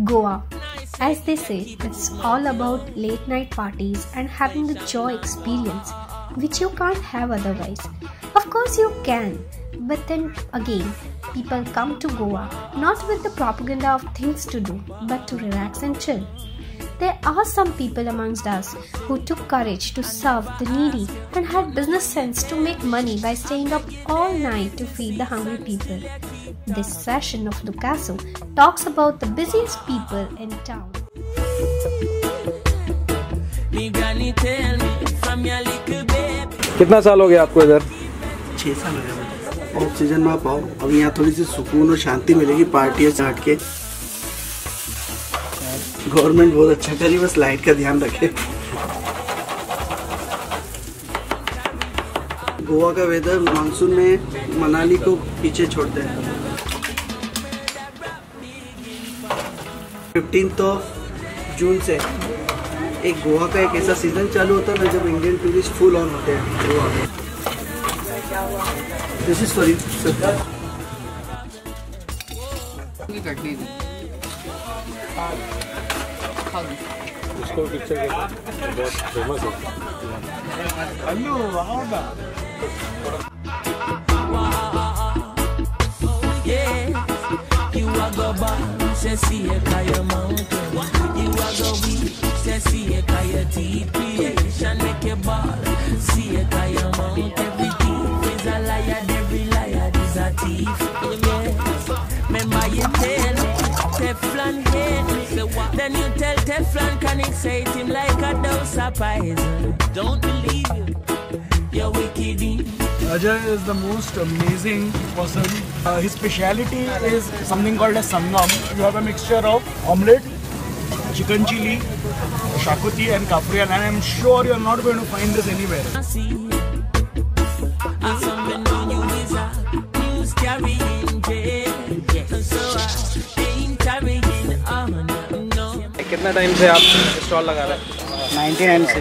Goa. As they say, it's all about late night parties and having the joy experience, which you can't have otherwise. Of course you can, but then again, people come to Goa not with the propaganda of things to do, but to relax and chill. There are some people amongst us who took courage to serve the needy and had business sense to make money by staying up all night to feed the hungry people. This session of Lokaso talks about the busiest people in town. कितना साल हो गया आपको इधर? 6 साल हो गए। Off season में आप आओ, अब यहाँ थोड़ी सी सुकून और शांति मिलेगी पार्टियों से हट के। गवर्नमेंट बहुत अच्छा करी, बस लाइट का ध्यान रखे। गोवा का वेदर मानसून में मनाली को पीछे छोड़ते हैं। 15 जून से एक गोवा का एक ऐसा सीजन चालू होता है ना जब इंडियन टूरिस्ट फुल ऑन होते हैं गोवा में। This is for you sir. इसको पिक्चर बहुत फेमस है। Say see a kaya mountain, you are go weak. Say see a kaya deep creation, make a ball. See a kaya mountain, every thief is a liar, every liar is a thief. Yes, remember you tell me, Teflon hate me. Then you tell Teflon, can it say it him like a dose of poison? Don't believe you, you're wicked. Ajay is the most amazing person. His speciality is something called as sangam. You have a mixture of omelette, chicken chili, shakuti and kapri, and I am sure you are not going to find this anywhere. कितना time से आप stall लगा रहे हैं? 99 से।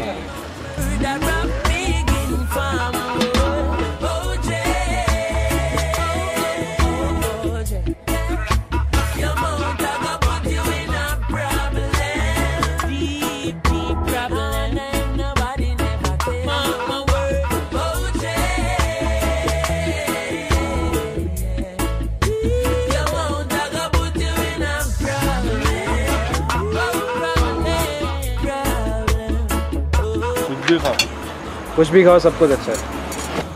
कुछ भी खाओ, सब कुछ अच्छा है।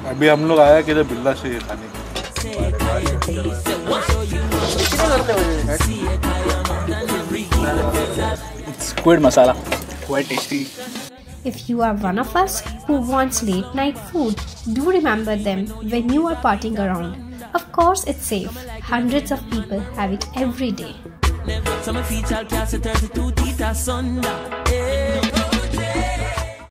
अभी हम लोग आया किधर बिल्ला से खाने Squid masala, quite tasty. If you are one of us who wants late night food, do remember them when you are partying around. Of course it's safe. Hundreds of people have it every day. Some feature class 32 Tita Sunda.